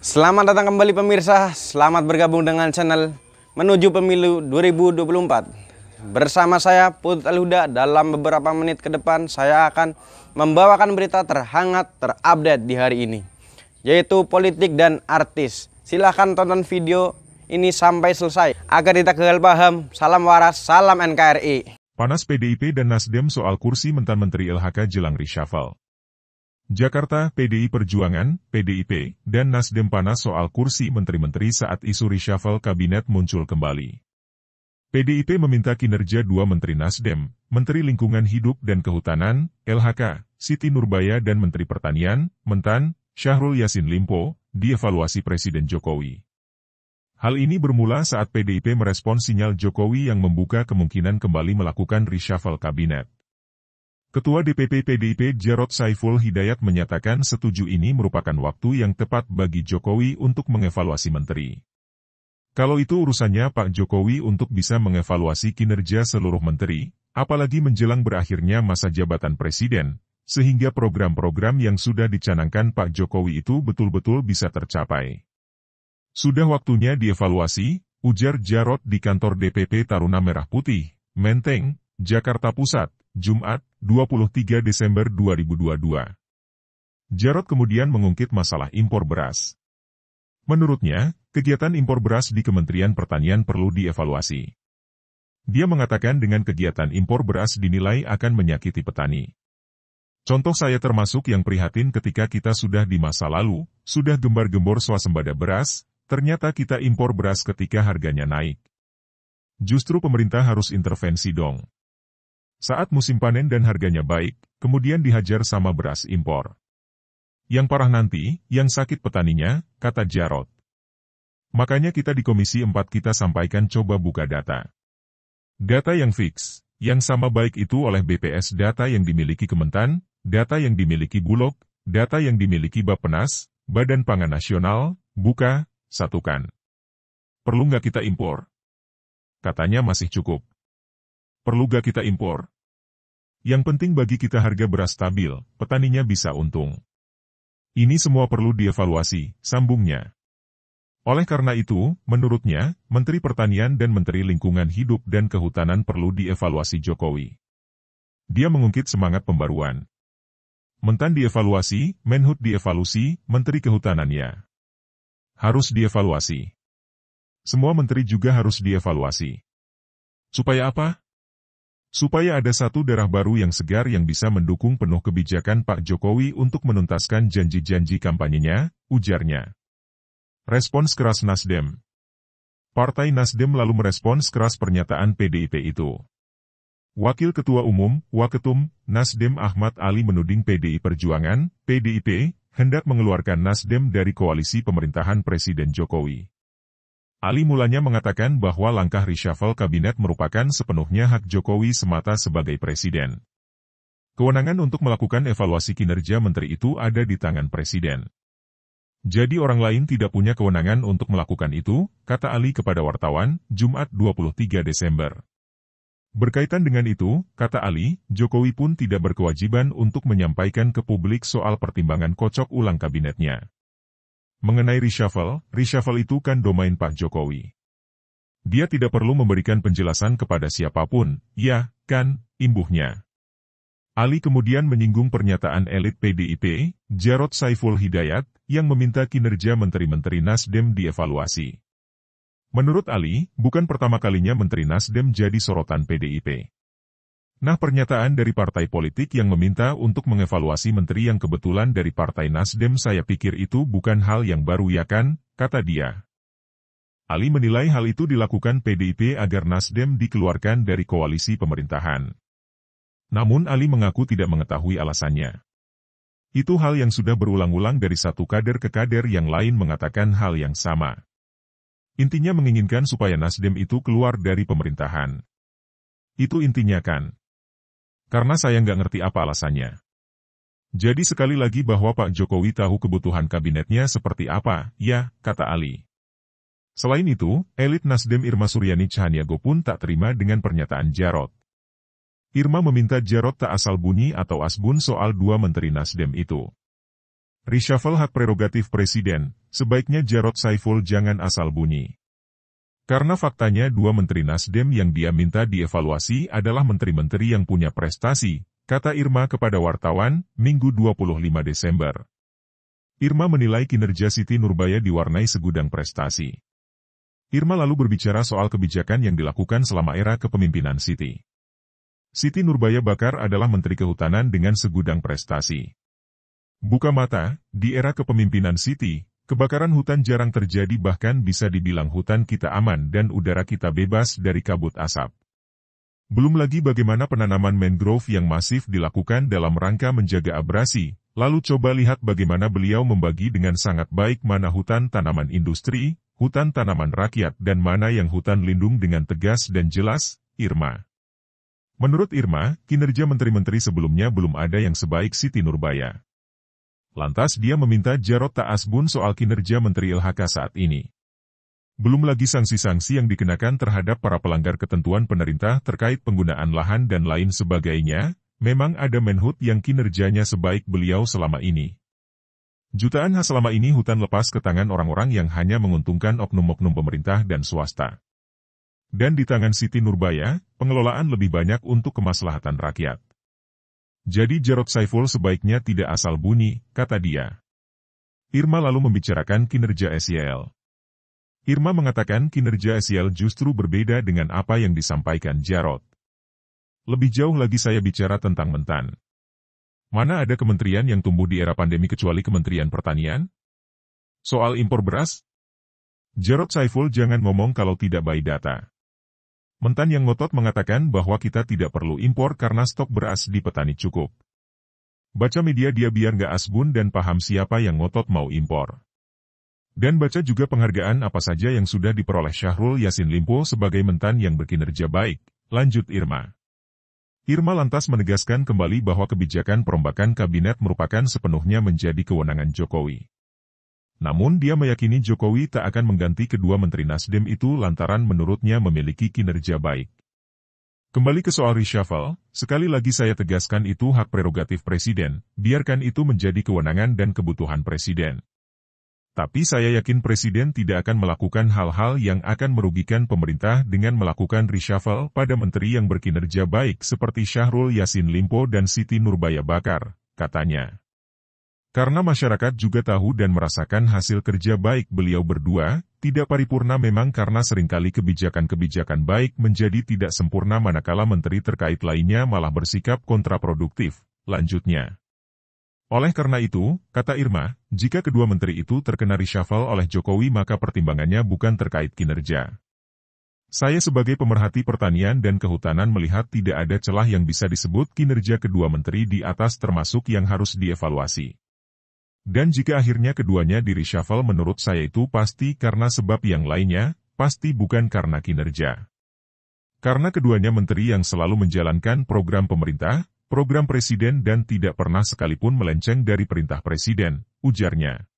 Selamat datang kembali pemirsa, selamat bergabung dengan channel Menuju Pemilu 2024. Bersama saya Putut Al-Huda, dalam beberapa menit ke depan saya akan membawakan berita terhangat terupdate di hari ini, yaitu politik dan artis. Silahkan tonton video ini sampai selesai agar kita gagal paham. Salam waras, salam NKRI. Panas PDIP dan Nasdem soal kursi mantan Menteri LHK jelang reshuffle. Jakarta, PDI Perjuangan, PDIP, dan Nasdem panas soal kursi menteri-menteri saat isu reshuffle kabinet muncul kembali. PDIP meminta kinerja dua menteri Nasdem, Menteri Lingkungan Hidup dan Kehutanan, LHK, Siti Nurbaya dan Menteri Pertanian, Mentan, Syahrul Yassin Limpo, dievaluasi Presiden Jokowi. Hal ini bermula saat PDIP merespon sinyal Jokowi yang membuka kemungkinan kembali melakukan reshuffle kabinet. Ketua DPP PDIP Jarod Saiful Hidayat menyatakan setuju ini merupakan waktu yang tepat bagi Jokowi untuk mengevaluasi menteri. Kalau itu urusannya Pak Jokowi untuk bisa mengevaluasi kinerja seluruh menteri, apalagi menjelang berakhirnya masa jabatan presiden, sehingga program-program yang sudah dicanangkan Pak Jokowi itu betul-betul bisa tercapai. Sudah waktunya dievaluasi, ujar Jarod di kantor DPP Taruna Merah Putih, Menteng, Jakarta Pusat, Jumat, 23 Desember 2022. Jarod kemudian mengungkit masalah impor beras. Menurutnya, kegiatan impor beras di Kementerian Pertanian perlu dievaluasi. Dia mengatakan dengan kegiatan impor beras dinilai akan menyakiti petani. Contoh saya termasuk yang prihatin ketika kita sudah di masa lalu, sudah gembar-gembor swasembada beras, ternyata kita impor beras ketika harganya naik. Justru pemerintah harus intervensi dong. Saat musim panen dan harganya baik, kemudian dihajar sama beras impor. Yang parah nanti, yang sakit petaninya, kata Jarod. Makanya kita di Komisi 4 kita sampaikan coba buka data. Data yang fix, yang sama baik itu oleh BPS, data yang dimiliki Kementan, data yang dimiliki Bulog, data yang dimiliki Bappenas, Badan Pangan Nasional, buka, satukan. Perlu nggak kita impor? Katanya masih cukup. Perlu gak kita impor? Yang penting bagi kita harga beras stabil, petaninya bisa untung. Ini semua perlu dievaluasi, sambungnya. Oleh karena itu, menurutnya, Menteri Pertanian dan Menteri Lingkungan Hidup dan Kehutanan perlu dievaluasi Jokowi. Dia mengungkit semangat pembaruan. Mentan dievaluasi, Menhub dievaluasi, Menteri Kehutanannya harus dievaluasi. Semua menteri juga harus dievaluasi. Supaya apa? Supaya ada satu darah baru yang segar yang bisa mendukung penuh kebijakan Pak Jokowi untuk menuntaskan janji-janji kampanyenya, ujarnya. Respons keras Nasdem. Partai Nasdem lalu merespons keras pernyataan PDIP itu. Wakil Ketua Umum, Waketum, Nasdem Ahmad Ali menuding PDI Perjuangan, PDIP, hendak mengeluarkan Nasdem dari koalisi pemerintahan Presiden Jokowi. Ali mulanya mengatakan bahwa langkah reshuffle kabinet merupakan sepenuhnya hak Jokowi semata sebagai presiden. Kewenangan untuk melakukan evaluasi kinerja menteri itu ada di tangan presiden. Jadi orang lain tidak punya kewenangan untuk melakukan itu, kata Ali kepada wartawan, Jumat 23 Desember. Berkaitan dengan itu, kata Ali, Jokowi pun tidak berkewajiban untuk menyampaikan ke publik soal pertimbangan kocok ulang kabinetnya. Mengenai reshuffle itu kan domain Pak Jokowi. Dia tidak perlu memberikan penjelasan kepada siapapun, ya, kan, imbuhnya. Ali kemudian menyinggung pernyataan elit PDIP, Jarod Saiful Hidayat, yang meminta kinerja menteri-menteri Nasdem dievaluasi. Menurut Ali, bukan pertama kalinya menteri Nasdem jadi sorotan PDIP. Nah, pernyataan dari partai politik yang meminta untuk mengevaluasi menteri yang kebetulan dari partai Nasdem, saya pikir itu bukan hal yang baru ya kan, kata dia. Ali menilai hal itu dilakukan PDIP agar Nasdem dikeluarkan dari koalisi pemerintahan. Namun Ali mengaku tidak mengetahui alasannya. Itu hal yang sudah berulang-ulang dari satu kader ke kader yang lain mengatakan hal yang sama. Intinya menginginkan supaya Nasdem itu keluar dari pemerintahan. Itu intinya kan. Karena saya nggak ngerti apa alasannya. Jadi sekali lagi bahwa Pak Jokowi tahu kebutuhan kabinetnya seperti apa, ya, kata Ali. Selain itu, elit Nasdem Irma Suryani Chahaniago pun tak terima dengan pernyataan Jarod. Irma meminta Jarod tak asal bunyi atau asbun soal dua menteri Nasdem itu. Reshuffle hak prerogatif presiden, sebaiknya Jarod Saiful jangan asal bunyi. Karena faktanya dua menteri Nasdem yang dia minta dievaluasi adalah menteri-menteri yang punya prestasi, kata Irma kepada wartawan, Minggu 25 Desember. Irma menilai kinerja Siti Nurbaya diwarnai segudang prestasi. Irma lalu berbicara soal kebijakan yang dilakukan selama era kepemimpinan Siti. Siti Nurbaya Bakar adalah Menteri Kehutanan dengan segudang prestasi. Buka mata, di era kepemimpinan Siti, kebakaran hutan jarang terjadi, bahkan bisa dibilang hutan kita aman dan udara kita bebas dari kabut asap. Belum lagi bagaimana penanaman mangrove yang masif dilakukan dalam rangka menjaga abrasi, lalu coba lihat bagaimana beliau membagi dengan sangat baik mana hutan tanaman industri, hutan tanaman rakyat dan mana yang hutan lindung dengan tegas dan jelas, Irma. Menurut Irma, kinerja menteri-menteri sebelumnya belum ada yang sebaik Siti Nurbaya. Lantas dia meminta Jarod tak asbun soal kinerja Menteri LHK saat ini. Belum lagi sanksi-sanksi yang dikenakan terhadap para pelanggar ketentuan pemerintah terkait penggunaan lahan dan lain sebagainya, memang ada Menhut yang kinerjanya sebaik beliau selama ini. Jutaan ha selama ini hutan lepas ke tangan orang-orang yang hanya menguntungkan oknum-oknum pemerintah dan swasta. Dan di tangan Siti Nurbaya, pengelolaan lebih banyak untuk kemaslahatan rakyat. Jadi Jarod Saiful sebaiknya tidak asal bunyi, kata dia. Irma lalu membicarakan kinerja SYL. Irma mengatakan kinerja SYL justru berbeda dengan apa yang disampaikan Jarod. Lebih jauh lagi saya bicara tentang Mentan. Mana ada kementerian yang tumbuh di era pandemi kecuali Kementerian Pertanian? Soal impor beras? Jarod Saiful jangan ngomong kalau tidak by data. Mentan yang ngotot mengatakan bahwa kita tidak perlu impor karena stok beras di petani cukup. Baca media dia biar nggak asbun dan paham siapa yang ngotot mau impor. Dan baca juga penghargaan apa saja yang sudah diperoleh Syahrul Yassin Limpo sebagai Mentan yang berkinerja baik, lanjut Irma. Irma lantas menegaskan kembali bahwa kebijakan perombakan kabinet merupakan sepenuhnya menjadi kewenangan Jokowi. Namun dia meyakini Jokowi tak akan mengganti kedua menteri Nasdem itu lantaran menurutnya memiliki kinerja baik. Kembali ke soal reshuffle, sekali lagi saya tegaskan itu hak prerogatif Presiden, biarkan itu menjadi kewenangan dan kebutuhan Presiden. Tapi saya yakin Presiden tidak akan melakukan hal-hal yang akan merugikan pemerintah dengan melakukan reshuffle pada menteri yang berkinerja baik seperti Syahrul Yassin Limpo dan Siti Nurbaya Bakar, katanya. Karena masyarakat juga tahu dan merasakan hasil kerja baik beliau berdua, tidak paripurna memang karena seringkali kebijakan-kebijakan baik menjadi tidak sempurna manakala menteri terkait lainnya malah bersikap kontraproduktif, lanjutnya. Oleh karena itu, kata Irma, jika kedua menteri itu terkena reshuffle oleh Jokowi maka pertimbangannya bukan terkait kinerja. Saya sebagai pemerhati pertanian dan kehutanan melihat tidak ada celah yang bisa disebut kinerja kedua menteri di atas termasuk yang harus dievaluasi. Dan jika akhirnya keduanya di reshuffle menurut saya itu pasti karena sebab yang lainnya, pasti bukan karena kinerja. Karena keduanya menteri yang selalu menjalankan program pemerintah, program presiden dan tidak pernah sekalipun melenceng dari perintah presiden, ujarnya.